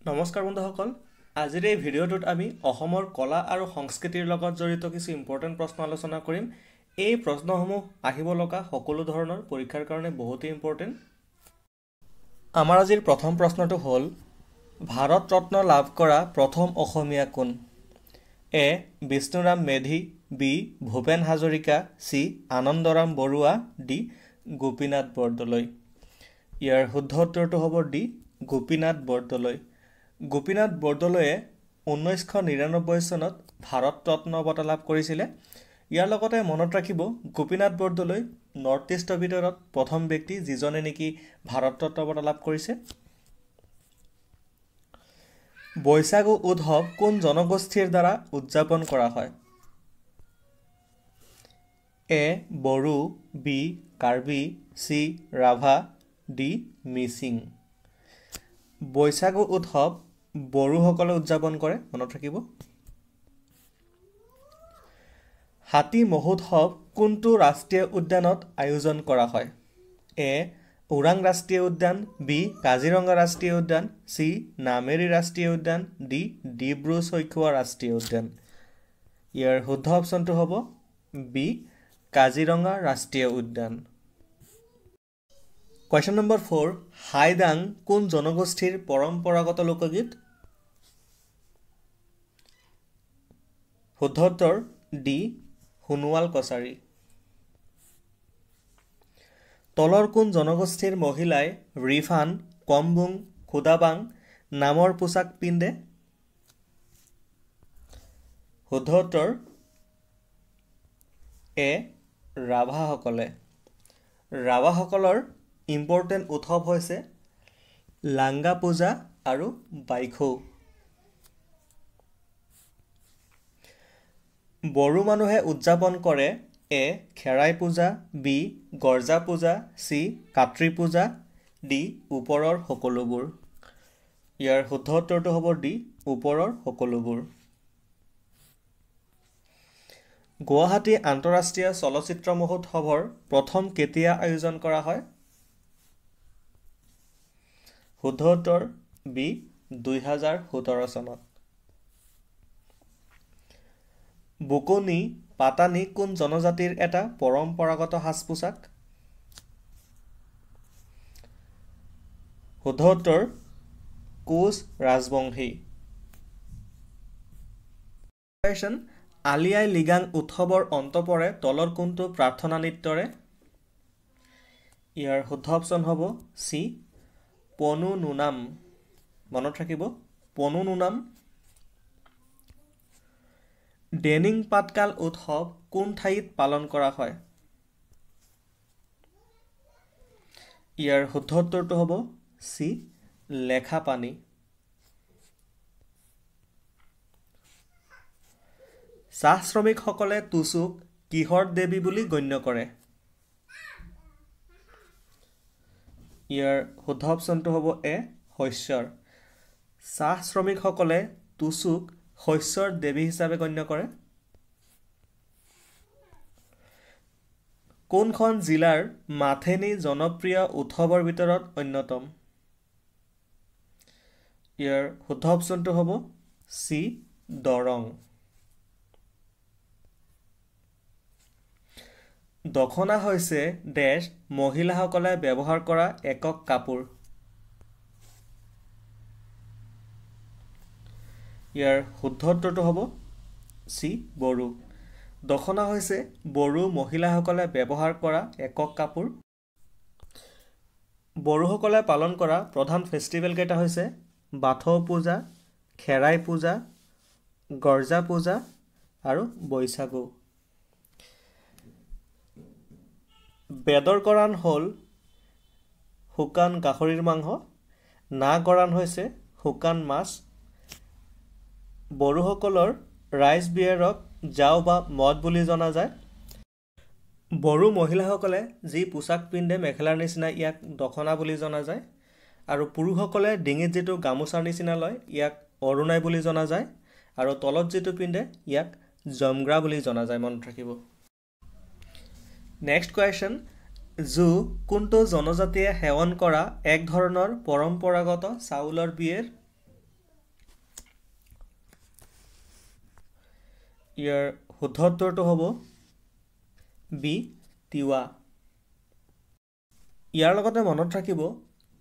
নমস্কাৰ বন্ধুসকল আজিৰ এই ভিডিঅ'টোত আমি অসমৰ কলা আৰু সংস্কৃতিৰ লগত জড়িত কিছু ইম্পৰ্টেণ্ট প্ৰশ্ন আলোচনা কৰিম এই প্ৰশ্নসমূহ আহিব লগা সকলো ধৰণৰ পৰীক্ষাৰ কাৰণে বহুতেই ইম্পৰ্টেণ্ট আমাৰ আজিৰ প্ৰথম প্ৰশ্নটো হ'ল ভাৰত ৰত্ন লাভ কৰা প্ৰথম অসমীয়া কোন A Bishnuram Medhi B Bhupen Hazarika C Anandaram Barua D Gopinath Bordoloi ইয়াৰ শুদ্ধ উত্তৰটো হ'ব ডি গোপীনাথ বৰদলৈ গোপীনাথ বৰদলৈয়ে 1999 চনত ভাৰত ৰত্ন বঁটা লাভ কৰিছিলে ইয়াৰ লগতে মনত ৰাখিব গোপীনাথ বৰদলৈ নৰ্থ ইষ্টৰ ভিতৰত প্ৰথম ব্যক্তি যিজনে নেকি ভাৰত ৰত্ন বঁটা লাভ কৰিছে বৈশাগু উৎসৱ কোন জনগোষ্ঠীৰ দ্বাৰা উদযাপন কৰা হয় A Bodo B Karbi C Rabha D Mising Bwisagu উৎসৱ বড়োসকলে উদযাপন কৰে মনত ৰাখিব হাতী মহোৎসৱ কোনটো ৰাষ্ট্ৰীয় উদ্যানত আয়োজন কৰা হয় এ ওৰাং ৰাষ্ট্ৰীয় উদ্যান বি কাজিৰঙা ৰাষ্ট্ৰীয় উদ্যান চি নামেৰি ৰাষ্ট্ৰীয় উদ্যান ডি ডিব্ৰু চৈখোৱা ৰাষ্ট্ৰীয় উদ্যান ইয়াৰ শুদ্ধ অপশ্যনটো হ'ব বি কাজিৰঙা ৰাষ্ট্ৰীয় উদ্যান Question number 4 হাইদাং কোন জনগোষ্ঠীৰ পৰম্পৰাগত লোকগীত শুদ্ধ উত্তৰ ডি সোণোৱাল কছাৰী তলৰ কোন জনগোষ্ঠীৰ মহিলাই ৰিফান কম্বুং খুদাবাং নামৰ পোছাক পিন্ধে শুদ্ধ উত্তৰ এ ৰাভাসকলে ৰাভাসকলৰ ইম্পৰ্টেণ্ট উৎসৱ হৈছে লাংগা পূজা আৰু বাইখৌ বড়ো মানুহে উদযাপন কৰে এ খেৰাই পূজা বি গৰ্জা পূজা চি কাট্ৰি পূজা ডি ওপৰৰ সকলোবোৰ ইয়াৰ শুদ্ধ উত্তৰটো হ'ব ডি ওপৰৰ সকলোবোৰ গুৱাহাটী আন্তঃৰাষ্ট্ৰীয় চলচ্চিত্ৰ মহোৎসৱৰ প্ৰথম কেতিয়া আয়োজন কৰা হয় শুদ্ধ উত্তৰ বি 2017 চনত বুকনি পাটানি কোন জনজাতিৰ এটা পৰম্পৰাগত সাজ-পোছাক শুদ্ধ উত্তৰ কোচ ৰাজবংশী আলি আই লিগাং উৎসৱৰ অন্ত পৰে তলৰ কোনটো প্ৰাৰ্থনা নৃত্যৰে ইয়াৰ শুদ্ধ অপশ্যন হ'ব চি পনু নুনাম মনত ৰাখিব পনু নুনাম ডেনিং পাটকাল উৎসৱ কোন ঠাইত পালন কৰা হয় ইয়াৰ শুদ্ধ উত্তৰটো হ'ব চি লেখাপানী চাহ শ্ৰমিকসকলে টুচুক কিহৰ দেৱী বুলি গণ্য কৰে ইয়াৰ শুদ্ধ অপশ্যনটো হ'ব এ শস্যৰ চাহ শ্ৰমিকসকলে টুচুক শস্যৰ দেৱী হিচাপে গণ্য কৰে কোনখন জিলাৰ মাথেনী জনপ্ৰিয় উৎসৱৰ ভিতৰত অন্যতম ইয়াৰ শুদ্ধ অপশ্যনটো হ'ব চি দৰং দখনা হৈছে ডেশ মহিলাসকলে ব্যৱহাৰ কৰা একক কাপোৰ ইয়াৰ শুদ্ধ উত্তৰটো হ'ব চি বড়ো দখনা হৈছে বড়ো মহিলাসকলে ব্যৱহাৰ কৰা একক কাপোৰ বড়োসকলে পালন কৰা প্ৰধান ফেষ্টিভেল কেইটা হৈছে বাথৌ পূজা খেৰাই পূজা গৰ্জা পূজা আৰু বৈশাগু বেদৰ কৰাণ হ'ল শুকান গাহৰিৰ মাংস না কৰাণ হৈছে শুকান মাছ বড়োসকলৰ ৰাইচ বিয়েৰক জাও বা মদ বুলি জনা যায় বড়ো মহিলাসকলে যি পোছাক পিন্ধে মেখেলাৰ নিচিনা ইয়াক দখনা বুলি জনা যায় আৰু পুৰুষসকলে ডিঙিত যিটো গামোচাৰ নিচিনা লয় ইয়াক অৰুণাই বুলি জনা যায় আৰু তলত যিটো পিন্ধে ইয়াক জমগ্ৰা বুলি জনা যায় মনত ৰাখিব নেক্সট কুৱেশ্যন জু কোনটো জনজাতিয়ে সেৱন কৰা এক ধৰণৰ পৰম্পৰাগত চাউলৰ বিয়েৰ ইয়াৰ শুদ্ধ উত্তৰটো হ'ব বি তিৱা। ইয়াৰ লগতে মনত ৰাখিব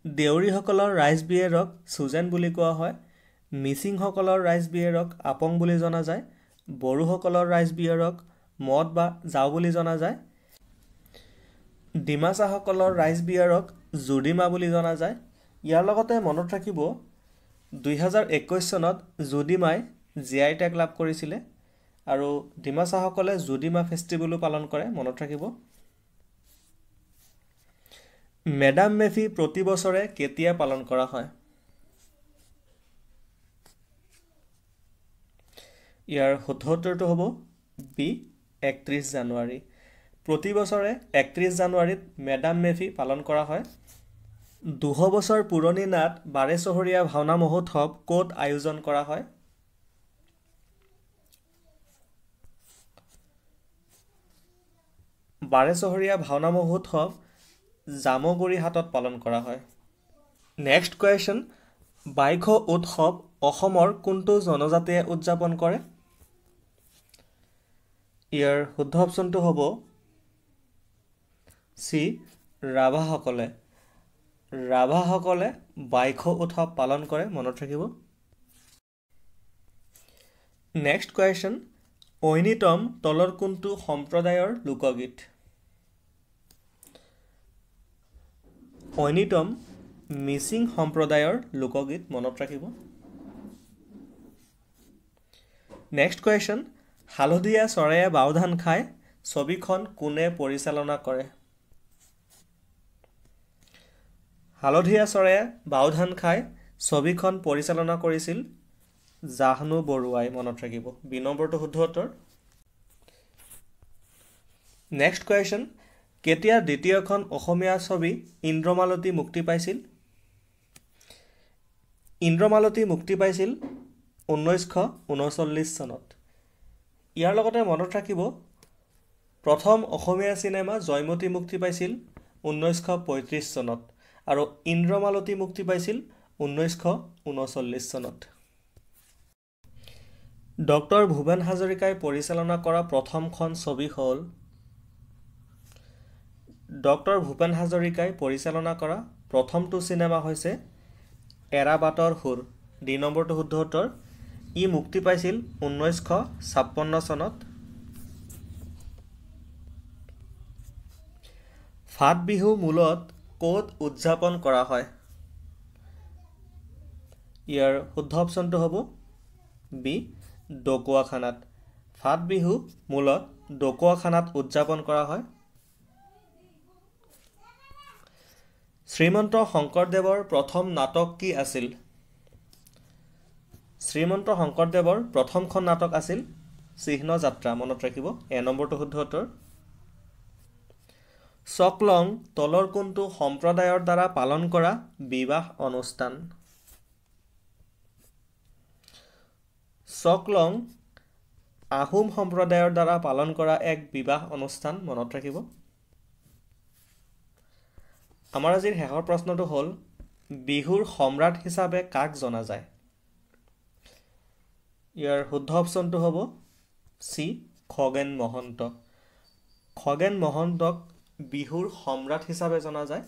দেউৰীসকলৰ ৰাইজ বিয়েৰক চুজেন বুলি কোৱা হয়, মিচিংসকলৰ ৰাইজ বিয়েৰক আপং বুলি জনা যায়, বড়োসকলৰ ৰাইজ বিয়েৰক মদ বা জাও বুলি জনা যায়, ডিমাছাসকলৰ ৰাইজ বিয়েৰক জুডিমা বুলি জনা যায়। ইয়াৰ লগতে মনত ৰাখিব 2021 চনত জুডিমাই জিআই টেগ লাভ কৰিছিলে আৰু ডিমাছাসকলে জুডিমা ফেষ্টিভেলো পালন কৰে, মনত ৰাখিব। মেডাম মেফি প্ৰতি বছৰে কেতিয়া পালন কৰা হয়? ইয়াৰ শুদ্ধ উত্তৰটো হ'ব বি 31 জানুৱাৰী। প্ৰতি বছৰে 31 জানুৱাৰীত মেডাম মেফি পালন কৰা হয়। 200 বছৰ পুৰণি নাট বাৰেচহৰীয়া ভাওনা মহোৎসৱ ক'ত আয়োজন কৰা হয়? বাৰেচহৰীয়া ভাওনা মহোৎসৱ জামুগুৰি হাটত পালন কৰা হয়। নেক্সট কুৱেশ্যন, বাইখ উৎসৱ অসমৰ কোনটো জনজাতিয়ে উদযাপন কৰে? ইয়াৰ শুদ্ধ অপশ্যনটো হ'ব চি ৰাভাসকলে। ৰাভাসকলে বাইখ উৎসৱ পালন কৰে, মনত ৰাখিব। নেক্সট কুৱেশ্যন, ঐনিতম তলৰ কোনটো সম্প্ৰদায়ৰ লোকগীত? ঐনিতম মিচিং সম্প্ৰদায়ৰ লোকগীত, মনত ৰাখিব। নেক্সট কুৱেশ্যন, হালধীয়া চৰায়ে বাওধান খায় ছবিখন কোনে পৰিচালনা কৰে? হালধীয়া চৰায়ে বাওধান খায় ছবিখন পৰিচালনা কৰিছিল জাহ্নু বৰুৱাই, মনত ৰাখিব। বি নম্বৰটো শুদ্ধ উত্তৰ। নেক্সট কুৱেশ্যন, কেতিয়া দ্বিতীয়খন অসমীয়া ছবি ইন্দ্ৰমালতী মুক্তি পাইছিল? ইন্দ্ৰমালতী মুক্তি পাইছিল 1939 চনত। ইয়াৰ লগতে মনত ৰাখিব প্ৰথম অসমীয়া চিনেমা জয়মতী মুক্তি পাইছিল 1935 চনত আৰু ইন্দ্ৰমালতী মুক্তি পাইছিল 1939 চনত। ডক্টৰ ভূপেন হাজৰিকাই পৰিচালনা কৰা প্ৰথমখন ছবি হ'ল? ডক্টৰ ভূপেন হাজৰিকাই পৰিচালনা কৰা প্ৰথমটো চিনেমা হৈছে এৰাবাটৰ সুৰ। ডি নম্বৰটো শুদ্ধ উত্তৰ। ই মুক্তি পাইছিল 1956 চনত। ফাট বিহু মূলত ক'ত উদযাপন কৰা হয়? ইয়াৰ শুদ্ধ অপশ্যনটো হ'ব বি ঢকুৱাখানাত। ফাট বিহু মূলত ঢকুৱাখানাত উদযাপন কৰা হয়। শ্ৰীমন্ত শংকৰদেৱৰ প্ৰথম নাটক কি আছিল? শ্ৰীমন্ত শংকৰদেৱৰ প্ৰথমখন নাটক আছিল চিহ্ন যাত্ৰা, মনত ৰাখিব। এ নম্বৰটো শুদ্ধ উত্তৰ। চকলং তলৰ কোনটো সম্প্ৰদায়ৰ দ্বাৰা পালন কৰা বিবাহ অনুষ্ঠান? চকলং আহোম সম্প্ৰদায়ৰ দ্বাৰা পালন কৰা এক বিবাহ অনুষ্ঠান, মনত ৰাখিব। আমাৰ আজিৰ শেষৰ প্ৰশ্নটো হ'ল বিহুৰ সম্ৰাট হিচাপে কাক জনা যায়? ইয়াৰ শুদ্ধ অপশ্যনটো হ'ব চি খগেন মহন্ত। খগেন মহন্তক বিহুৰ সম্ৰাট হিচাপে জনা যায়।